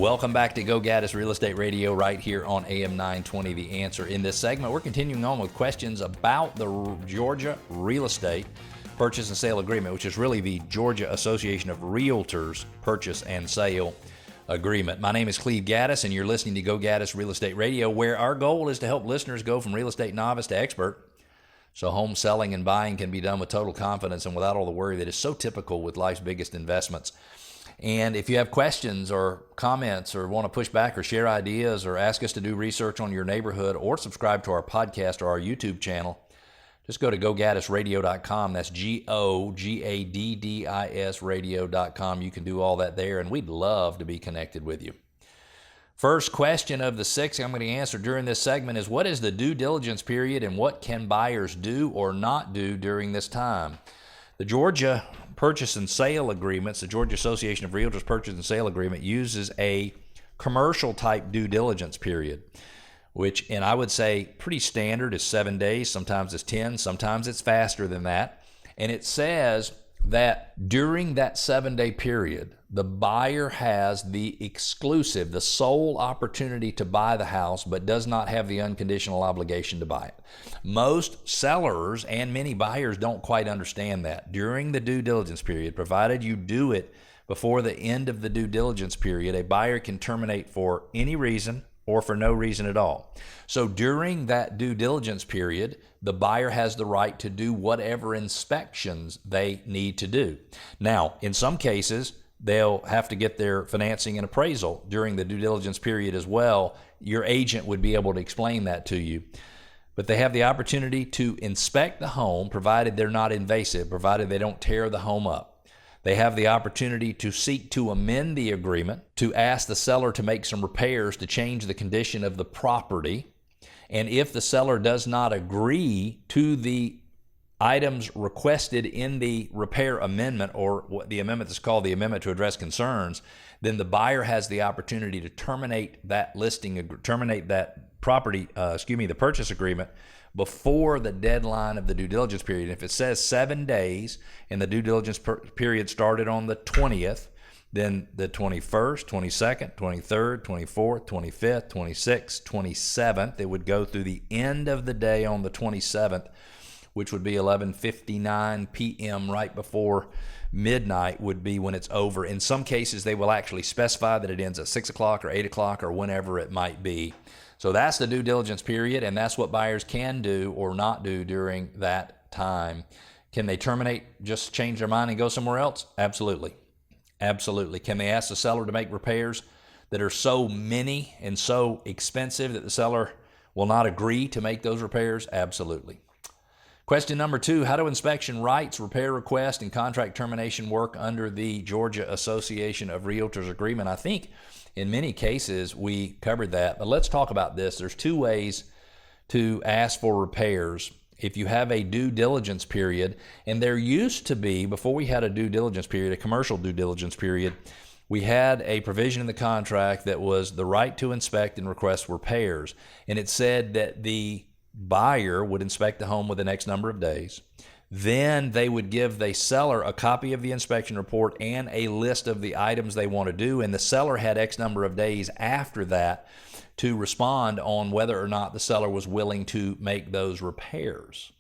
Welcome back to Go Gaddis Real Estate Radio right here on AM 920 The Answer. In this segment, we're continuing on with questions about the Georgia Real Estate Purchase and Sale Agreement, which is really the Georgia Association of Realtors Purchase and Sale Agreement. My name is Cleve Gaddis, and you're listening to Go Gaddis Real Estate Radio, where our goal is to help listeners go from real estate novice to expert, so home selling and buying can be done with total confidence and without all the worry that is so typical with life's biggest investments. And if you have questions or comments or want to push back or share ideas or ask us to do research on your neighborhood or subscribe to our podcast or our YouTube channel, just go to gogaddisradio.com. That's GOGADDIS radio.com. You can do all that there, and we'd love to be connected with you. First question of the 6 I'm going to answer during this segment is, what is the due diligence period and what can buyers do or not do during this time? The Georgia Purchase and Sale Agreements, the Georgia Association of Realtors Purchase and Sale Agreement, uses a commercial type due diligence period, which, and I would say pretty standard, is 7 days. Sometimes it's 10, sometimes it's faster than that. And it says that during that 7-day period, the buyer has the exclusive, the sole opportunity to buy the house, but does not have the unconditional obligation to buy it. Most sellers and many buyers don't quite understand that. During the due diligence period, provided you do it before the end of the due diligence period, a buyer can terminate for any reason or for no reason at all. So during that due diligence period, the buyer has the right to do whatever inspections they need to do. Now, in some cases, they'll have to get their financing and appraisal during the due diligence period as well. Your agent would be able to explain that to you. But they have the opportunity to inspect the home, provided they're not invasive, provided they don't tear the home up. They have the opportunity to seek to amend the agreement, to ask the seller to make some repairs to change the condition of the property. And if the seller does not agree to the items requested in the repair amendment, or what the amendment is called, the amendment to address concerns, then the buyer has the opportunity to terminate that the purchase agreement before the deadline of the due diligence period. If it says 7 days and the due diligence period started on the 20th, then the 21st, 22nd, 23rd, 24th, 25th, 26th, 27th, it would go through the end of the day on the 27th, which would be 11:59 p.m. right before midnight would be when it's over. In some cases, they will actually specify that it ends at 6 o'clock or 8 o'clock or whenever it might be. So that's the due diligence period, and that's what buyers can do or not do during that time. Can they terminate, just change their mind and go somewhere else? Absolutely. Absolutely. Can they ask the seller to make repairs that are so many and so expensive that the seller will not agree to make those repairs? Absolutely. Question number 2, how do inspection rights, repair request, and contract termination work under the Georgia Association of Realtors Agreement? I think in many cases we covered that, but let's talk about this. There's 2 ways to ask for repairs if you have a due diligence period, and there used to be, before we had a due diligence period, a commercial due diligence period, we had a provision in the contract that was the right to inspect and request repairs, and it said that the buyer would inspect the home within X number of days. Then they would give the seller a copy of the inspection report and a list of the items they want to do, and the seller had X number of days after that to respond on whether or not the seller was willing to make those repairs.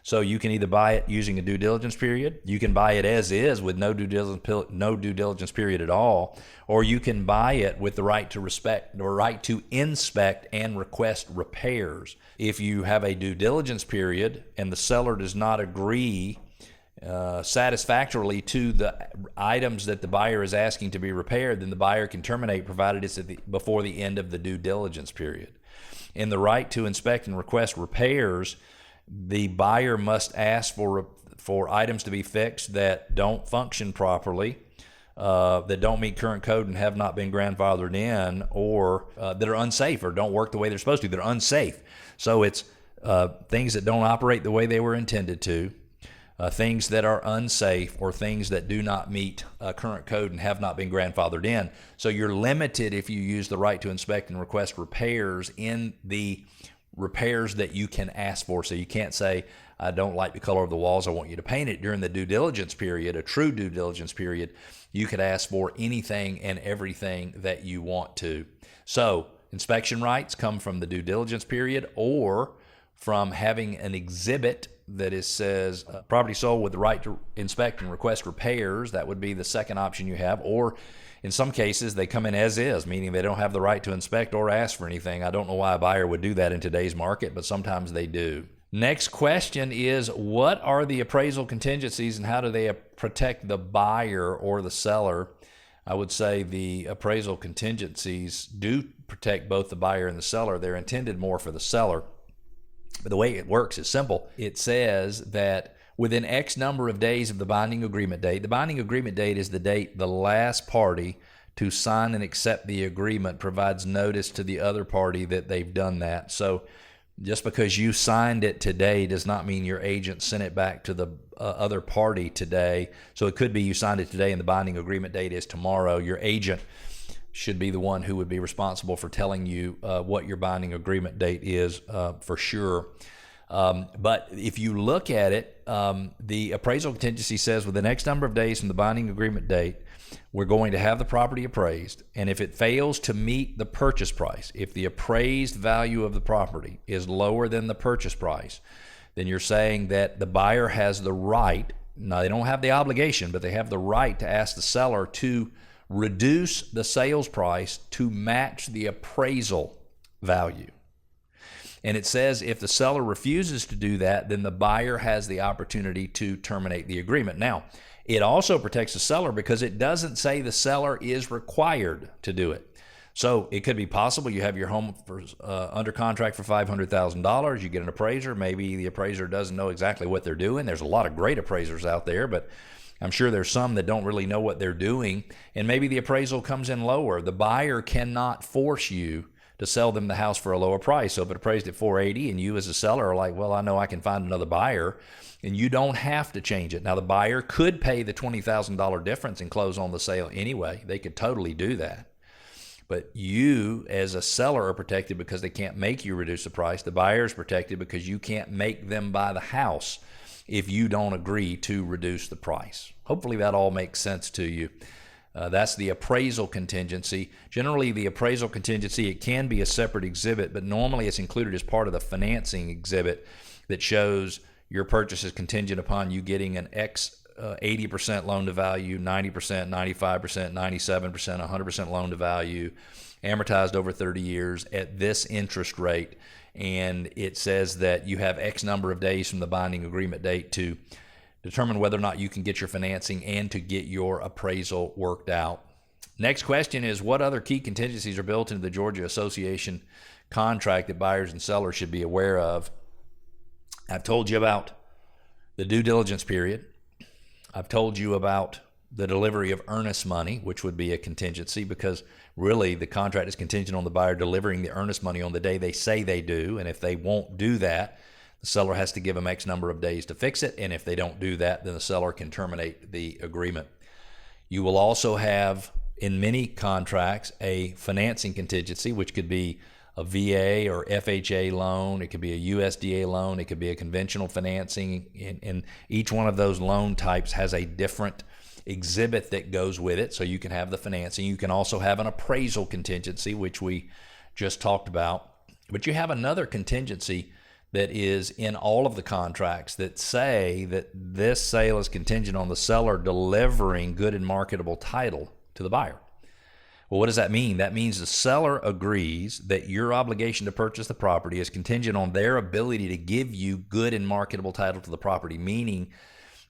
So you can either buy it using a due diligence period, you can buy it as is with no due diligence period at all, or you can buy it with the right to inspect and request repairs. If you have a due diligence period and the seller does not agree satisfactorily to the items that the buyer is asking to be repaired, then the buyer can terminate, provided it's before the end of the due diligence period. In the right to inspect and request repairs, the buyer must ask for items to be fixed that don't function properly, that don't meet current code and have not been grandfathered in, or that are unsafe or don't work the way they're supposed to. They're unsafe. So it's things that don't operate the way they were intended to, things that are unsafe, or things that do not meet current code and have not been grandfathered in. So you're limited if you use the right to inspect and request repairs in the repairs that you can ask for. So you can't say, I don't like the color of the walls, I want you to paint it. During the due diligence period, a true due diligence period, you could ask for anything and everything that you want to. So inspection rights come from the due diligence period, or from having an exhibit that says property sold with the right to inspect and request repairs. That would be the second option you have. Or in some cases, they come in as is, meaning they don't have the right to inspect or ask for anything. I don't know why a buyer would do that in today's market, but sometimes they do. Next question is, what are the appraisal contingencies and how do they protect the buyer or the seller? I would say the appraisal contingencies do protect both the buyer and the seller. They're intended more for the seller. But the way it works is simple. It says that within X number of days of the binding agreement date, the binding agreement date is the date the last party to sign and accept the agreement provides notice to the other party that they've done that. So just because you signed it today does not mean your agent sent it back to the other party today. So it could be you signed it today and the binding agreement date is tomorrow. Your agent should be the one who would be responsible for telling you what your binding agreement date is for sure. But if you look at it, the appraisal contingency says with the next number of days from the binding agreement date, we're going to have the property appraised. And if it fails to meet the purchase price, if the appraised value of the property is lower than the purchase price, then you're saying that the buyer has the right, now they don't have the obligation, but they have the right to ask the seller to reduce the sales price to match the appraisal value. And it says if the seller refuses to do that, then the buyer has the opportunity to terminate the agreement. Now, it also protects the seller because it doesn't say the seller is required to do it. So it could be possible you have your home under contract for $500,000. You get an appraiser. Maybe the appraiser doesn't know exactly what they're doing. There's a lot of great appraisers out there, but I'm sure there's some that don't really know what they're doing. And maybe the appraisal comes in lower. The buyer cannot force you to sell them the house for a lower price. So if it appraised at $480,000 and you as a seller are like, well, I know I can find another buyer, and you don't have to change it. Now the buyer could pay the $20,000 difference and close on the sale anyway. They could totally do that. But you as a seller are protected because they can't make you reduce the price. The buyer is protected because you can't make them buy the house if you don't agree to reduce the price. Hopefully that all makes sense to you. That's the appraisal contingency. Generally, the appraisal contingency, it can be a separate exhibit, but normally it's included as part of the financing exhibit that shows your purchase is contingent upon you getting an X 80% loan to value, 90%, 95%, 97%, 100% loan to value, amortized over 30 years at this interest rate. And it says that you have X number of days from the binding agreement date to determine whether or not you can get your financing and to get your appraisal worked out. Next question is, what other key contingencies are built into the Georgia Association contract that buyers and sellers should be aware of? I've told you about the due diligence period. I've told you about the delivery of earnest money, which would be a contingency because really the contract is contingent on the buyer delivering the earnest money on the day they say they do. And if they won't do that, the seller has to give them X number of days to fix it. And if they don't do that, then the seller can terminate the agreement. You will also have, in many contracts, a financing contingency, which could be a VA or FHA loan. It could be a USDA loan. It could be a conventional financing. And each one of those loan types has a different exhibit that goes with it. So you can have the financing. You can also have an appraisal contingency, which we just talked about. But you have another contingency that is in all of the contracts that say that this sale is contingent on the seller delivering good and marketable title to the buyer. Well, what does that mean? That means the seller agrees that your obligation to purchase the property is contingent on their ability to give you good and marketable title to the property, meaning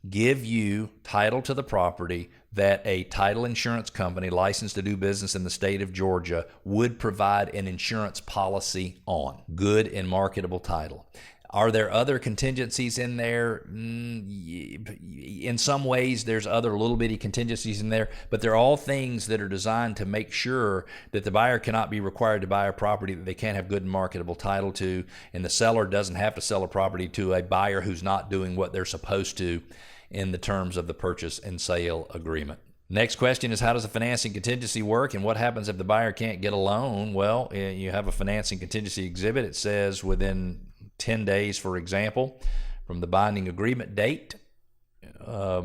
give you title to the property that a title insurance company licensed to do business in the state of Georgia would provide an insurance policy on. Good and marketable title. Are there other contingencies in there? In some ways, there's other little bitty contingencies in there, but they're all things that are designed to make sure that the buyer cannot be required to buy a property that they can't have good and marketable title to, and the seller doesn't have to sell a property to a buyer who's not doing what they're supposed to in the terms of the purchase and sale agreement. Next question is, how does a financing contingency work, and what happens if the buyer can't get a loan? Well, you have a financing contingency exhibit. It says within 10 days, for example, from the binding agreement date.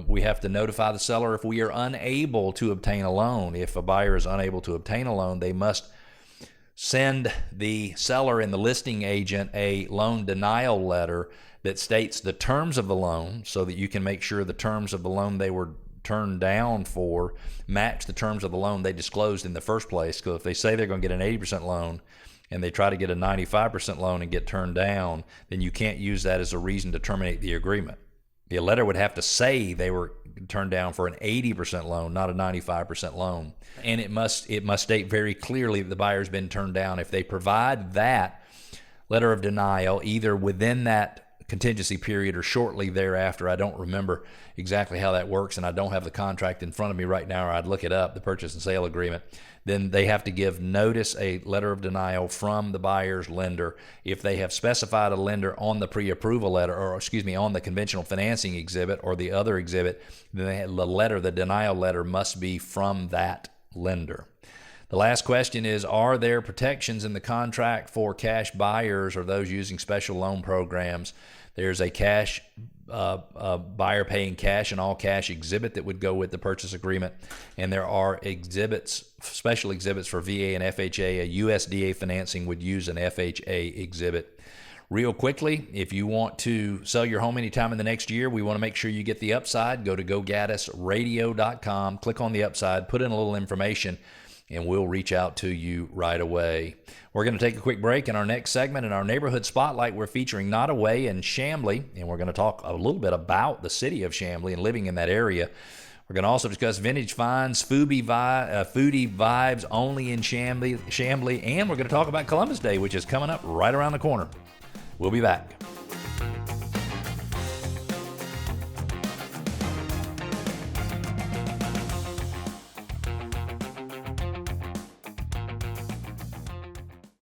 We have to notify the seller if we are unable to obtain a loan. If a buyer is unable to obtain a loan, they must send the seller and the listing agent a loan denial letter that states the terms of the loan, so that you can make sure the terms of the loan they were turned down for match the terms of the loan they disclosed in the first place. Because if they say they're going to get an 80% loan and they try to get a 95% loan and get turned down, then you can't use that as a reason to terminate the agreement. The letter would have to say they were turned down for an 80% loan, not a 95% loan. And it must state very clearly that the buyer's been turned down. If they provide that letter of denial either within that contingency period or shortly thereafter, I don't remember exactly how that works, and I don't have the contract in front of me right now, or I'd look it up, the purchase and sale agreement, then they have to give notice, a letter of denial from the buyer's lender. If they have specified a lender on the pre-approval letter, or on the conventional financing exhibit or the other exhibit, then the denial letter must be from that lender. The last question is, are there protections in the contract for cash buyers or those using special loan programs? There's a cash buyer paying cash and all cash exhibit that would go with the purchase agreement, and there are exhibits, special exhibits for VA and FHA. A USDA financing would use an FHA exhibit. Real quickly, if you want to sell your home anytime in the next year, we want to make sure you get the upside. Go to GoGaddisRadio.com, click on the upside, put in a little information, and we'll reach out to you right away. We're going to take a quick break. In our next segment, in our Neighborhood Spotlight, we're featuring Nottoway and Chamblee, and we're going to talk a little bit about the city of Chamblee and living in that area. We're going to also discuss vintage finds, foodie vibes only in Chamblee, and we're going to talk about Columbus Day, which is coming up right around the corner. We'll be back.